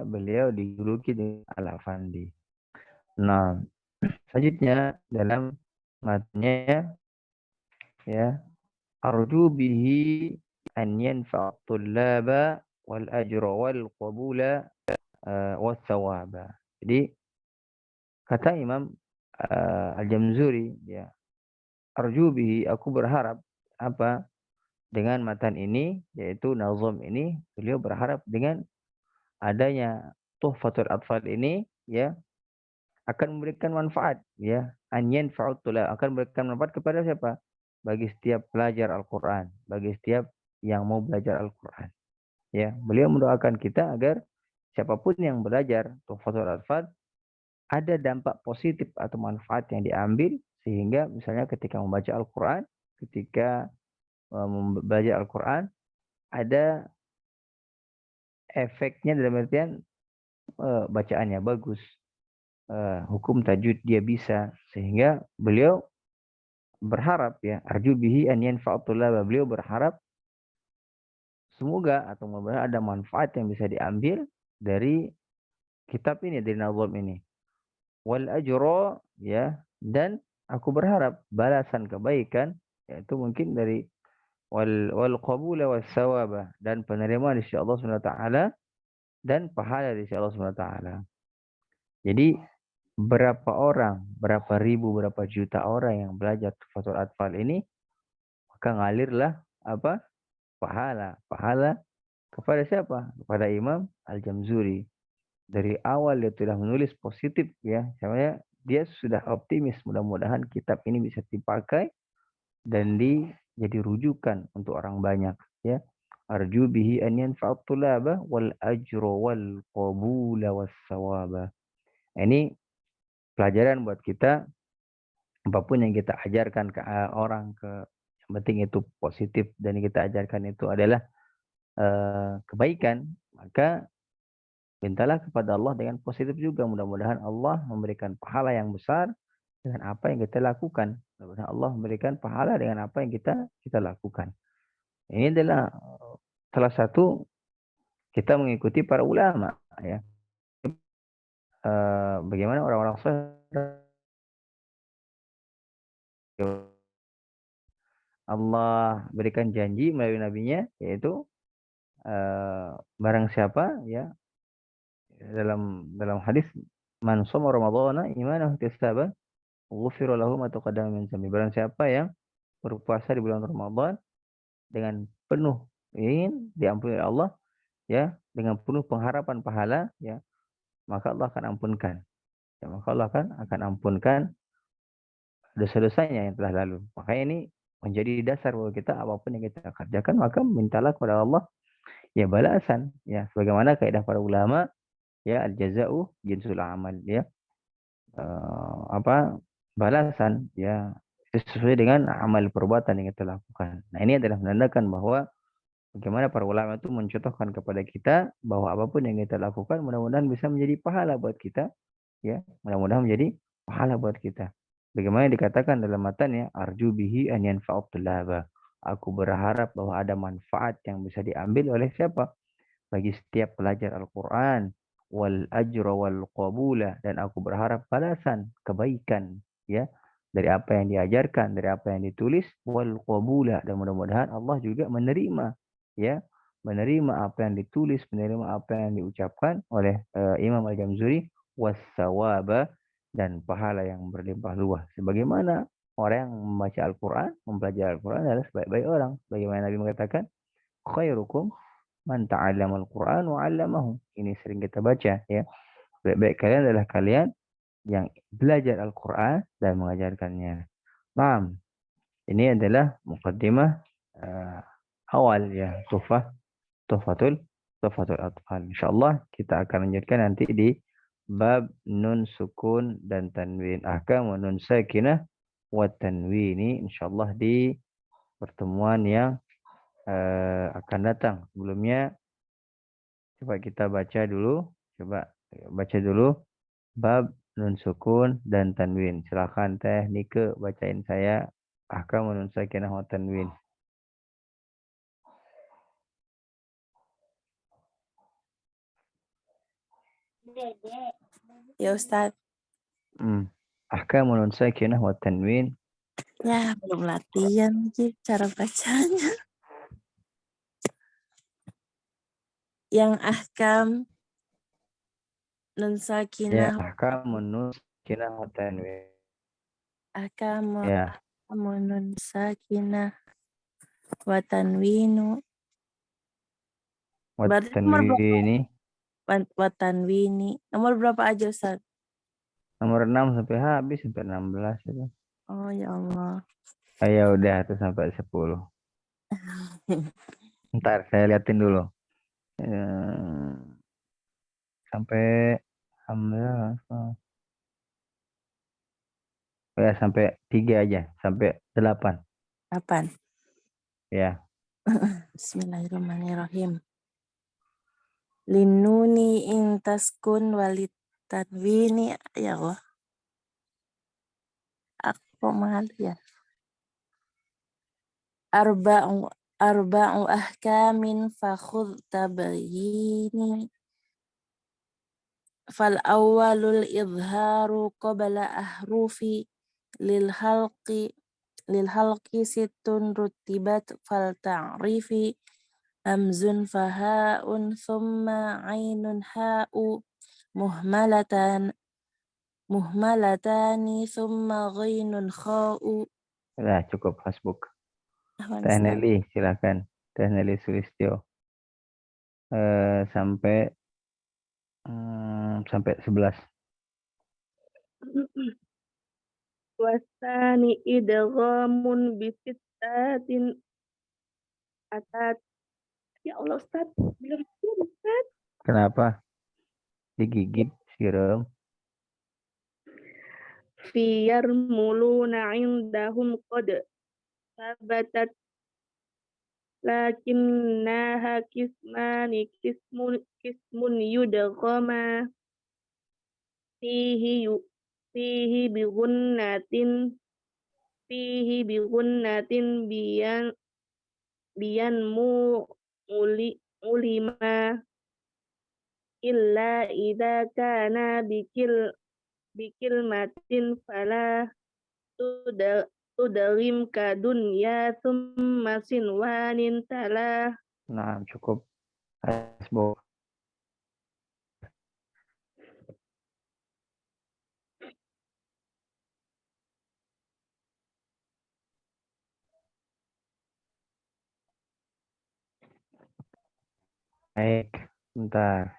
beliau dijuluki dengan Al-Afandi. Nah, selanjutnya dalam matanya ya, arju bihi an yanfa'a tullaba wal ajra wal qabula was thawaba. Jadi kata Imam Al-Jamzuri, ya, arju bihi, aku berharap apa dengan matan ini, yaitu nazam ini, beliau berharap dengan adanya Tuhfatul Atfal ini, ya, akan memberikan manfaat, ya, an yanfa'ut tulab, akan memberikan manfaat kepada siapa? Bagi setiap pelajar Al-Qur'an, bagi setiap yang mau belajar Al-Qur'an. Ya, beliau mendoakan kita agar siapapun yang belajar Tuhfatul Atfal ada dampak positif atau manfaat yang diambil, sehingga misalnya ketika membaca Al-Qur'an, ketika belajar Al-Qur'an ada efeknya dalam artian bacaannya bagus, hukum tajwid dia bisa, sehingga beliau berharap, ya, arju bihi an yanfa'atullah, beliau berharap semoga atau mudah-mudahan ada manfaat yang bisa diambil dari kitab ini, dari nazam ini. Wal ajra, ya, dan aku berharap balasan kebaikan, yaitu mungkin dari wal qabula was sawaba, dan penerimaan di sisi Allah Subhanahu wa taala dan pahala di sisi Allah Subhanahu wa taala. Jadi berapa orang, berapa ribu, berapa juta orang yang belajar Tuhfatul Atfal ini, maka ngalirlah apa? Pahala kepada siapa? Kepada Imam Al-Jamzuri. Dari awal dia sudah menulis positif, ya. Sebenarnya dia sudah optimis mudah-mudahan kitab ini bisa dipakai dan jadi rujukan untuk orang banyak, ya. Arju bihi an yanfa'at tulaba wal ajra wal qabula was sawaba. Ini pelajaran buat kita, apapun yang kita ajarkan ke orang, yang penting itu positif dan yang kita ajarkan itu adalah kebaikan, maka mintalah kepada Allah dengan positif juga. Mudah-mudahan Allah memberikan pahala yang besar dengan apa yang kita lakukan. Mudah-mudahan Allah memberikan pahala dengan apa yang kita lakukan. Ini adalah salah satu kita mengikuti para ulama, ya. Bagaimana orang-orang Allah berikan janji melalui nabinya, yaitu barang siapa, ya, dalam hadis, man shoma ramadhana imanan ihtisaban ghufira lahu ma taqaddama min dhanbi. Barang siapa yang berpuasa di bulan Ramadan dengan penuh ingin diampuni oleh Allah, ya, dengan penuh pengharapan pahala, ya, maka Allah akan ampunkan. Ya, maka Allah akan ampunkan dosa-dosanya yang telah lalu. Makanya ini menjadi dasar bahwa kita apapun yang kita kerjakan, maka mintalah kepada Allah, ya, balasan, ya, sebagaimana kaidah para ulama, ya, al-jaza'u jinsul amal, ya, balasan, ya, sesuai dengan amal perbuatan yang kita lakukan. Nah, ini adalah menandakan bahwa bagaimana para ulama itu mencontohkan kepada kita bahwa apapun yang kita lakukan mudah-mudahan bisa menjadi pahala buat kita, ya, mudah-mudahan menjadi pahala buat kita. Bagaimana dikatakan dalam matanya, arju bihi an yanfa'ut tulaba. Aku berharap bahwa ada manfaat yang bisa diambil oleh siapa? Bagi setiap pelajar Al-Qur'an, wal ajra wal qabula, dan aku berharap balasan kebaikan, ya, dari apa yang diajarkan, dari apa yang ditulis, wal qabula, dan mudah-mudahan Allah juga menerima, ya, menerima apa yang ditulis, menerima apa yang diucapkan oleh Imam Al-Jamzuri, was sawaba, dan pahala yang berlimpah luas. Sebagaimana orang yang membaca Al-Quran, mempelajari Al-Quran adalah sebaik-baik orang. Bagaimana Nabi mengatakan, khairukum man ta'allama Al-Quran wa 'allamahu. Ini sering kita baca ya. Baik-baik kalian adalah kalian yang belajar Al-Quran dan mengajarkannya. Nah, ini adalah mukaddimah awal ya, tuhfatul atfal. Insyaallah kita akan lanjutkan nanti di bab nun sukun dan tanwin, ahkam nun sakinah wa tanwini, insyaallah di pertemuan yang akan datang. Sebelumnya coba kita baca dulu bab nun sukun dan tanwin. Silakan Teh Nike bacain saya ahkam nun sakinah wa tanwin. Ya Ustadz. Ahkam nun sakinah wa tanwin. Ya, belum latihan lagi cara bacanya. Yang ahkam nun Ya, sakinah, ahkam nun sakinah wa tanwin. ahkam Ya, nun sakinah wa tanwinu. wa Berarti nomor berapa? tanwini. Wa tanwini. Nomor berapa aja Ustadz? Nomor 6 sampai habis sampai 16 itu. Oh ya Allah. Ya udah itu sampai 10. Ntar saya liatin dulu. Sampai alhamdulillah. Ya sampai 3 aja, sampai 8. 8. Ya. Bismillahirrahmanirrahim. Linuni in taskun walit tanwini, ya Allah. Aku mahal ya. Arba'u ahkamin fakhudh tabayini. Fal awwalul idharu qabla ahrufi lil halqi sittun rutibat fal ta'rifi hamzun fahaun thumma ainun ha'u muhmalatani thumma ghainun kha'u. Nah, cukup hasbuk. Ahwan, Teh Ustaz. Nelly silakan. Teh Nelly Sulistyo. Sampai 11. Wasani idghamun bisittatin atat. Ya Allah Ustaz, belum siap Ustaz. Kenapa? Digigit siram. Fiyar muluna indahum qad sabatat lakinnaha kismun yudghama fihi bigunnatin biyan ulima illa idza kana bikil matin fala tudarim ka dunya thumma sinwanin tala. Nah, cukup hasbuk. Baik, bentar.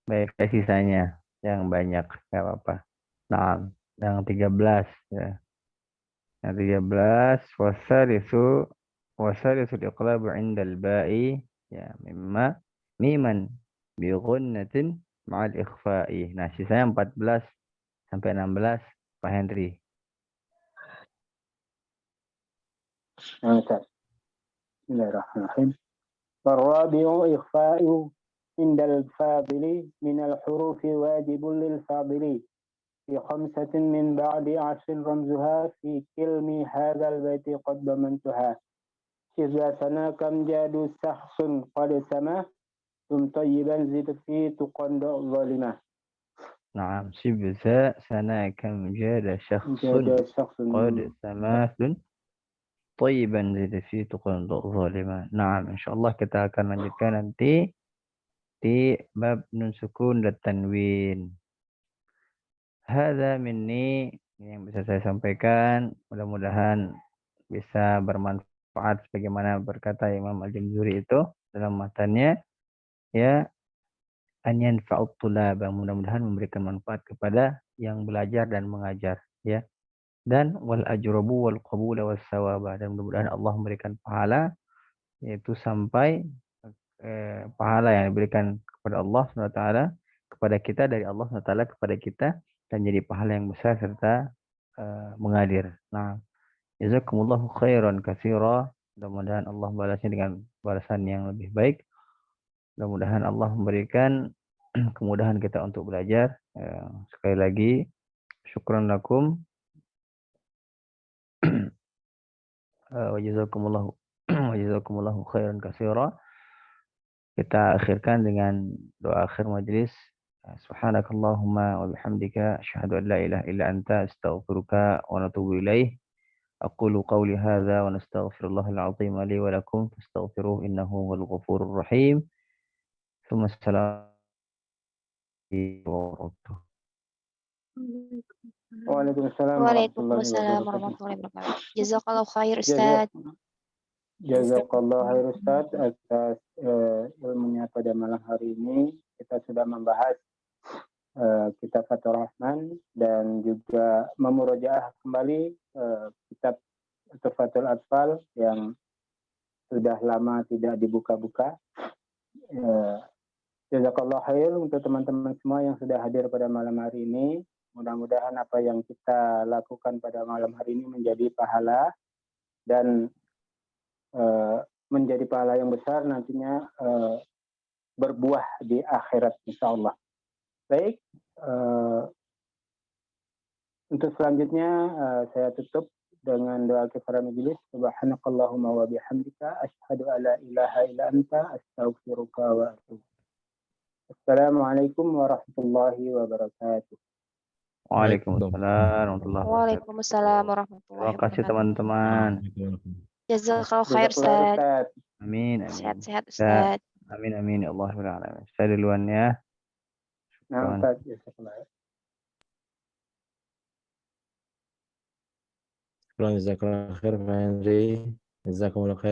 Baik, sisanya yang banyak, nggak apa-apa. Nah, yang 13 ya. Yang 13 wasarisu iqlabu indal ba'i ya miman bi ghunnatin ma'al ikhfa'i. Nah, sisanya 14 sampai 16 Pak Henry. Bismillahirrahmanirrahim. Warabi'u ikhfa'u indal fadili minal hurufi wajibun lil fadili fi khamsatin min ba'di 'ashrin ramzuha fi kilmi hadzal baiti qad damantuha. Idza sana kam jadu sahsun qad sama tum tayyiban zid fi tuqanda zalimah. Naam, sibza sana kam jada syakhsun qad samathun Thayyiban zid fi tuqan zalimah. Nah, insyaallah kita akan lanjutkan nanti di bab nun sukun dan tanwin. Hadza minni, ini yang bisa saya sampaikan. Mudah-mudahan bisa bermanfaat sebagaimana berkata Imam Al-Jamzuri itu dalam matanya, ya, an yanfa'ut tulaba, mudah-mudahan memberikan manfaat kepada yang belajar dan mengajar, ya. Dan wal ajrabu wal qabula was sawaba, dan mudah-mudahan Allah memberikan pahala, yaitu sampai pahala yang diberikan kepada Allah SWT kepada kita, dari Allah SWT kepada kita, dan jadi pahala yang besar serta mengalir. Nah, jazakumullahu khairan katsira. Mudah-mudahan Allah balasnya dengan balasan yang lebih baik. Mudah-mudahan Allah memberikan kemudahan kita untuk belajar. Sekali lagi, syukran lakum. Wa jazakumullahu khairan katsira. Kita akhirkan dengan doa akhir majelis. Subhanakallahumma wa bihamdika asyhadu an la ilaha illa anta astaghfiruka wa atubu ilaih. أقول قولي هذا ونستغفر الله العظيم لي ولكم فاستغفروه إنه هو الغفور الرحيم. ثم السلام عليكم ورحمة الله. Waalaikumsalam Waalaikumsalam warahmatullahi warahmatullahi wabarakatuh. wabarakatuh. Jazakallahu khair Ustaz. Jazakallah khair Ustaz atas ilmunya pada malam hari ini. Kita sudah membahas kitab Fathur Rahman dan juga memurojaah kembali kitab Tuhfatul Atfal yang sudah lama tidak dibuka-buka. Jazakallah khair untuk teman-teman semua yang sudah hadir pada malam hari ini. Mudah-mudahan apa yang kita lakukan pada malam hari ini menjadi pahala dan menjadi pahala yang besar nantinya, berbuah di akhirat insyaallah. Baik, untuk selanjutnya saya tutup dengan doa kifaratul majelis. Subhanakallahumma wa bihamdika asyhadu an la ilaha illa anta astaghfiruka wa atubu. Assalamualaikum warahmatullahi wabarakatuh. Waalaikumsalam warahmatullahi wabarakatuh. Waalaikumsalam warahmatullahi Terima kasih wabarakatuh. teman-teman. Jazakallahu khair Jazakallah Ustaz. Ustaz. Amin, amin. Sehat-sehat Ustaz. Amin, amin. Ya Allah alamin. Saya duluan ya. Nah, Ustaz, jazakallah. Jazakallah khair, Pak Henry. Jazakumullah khair.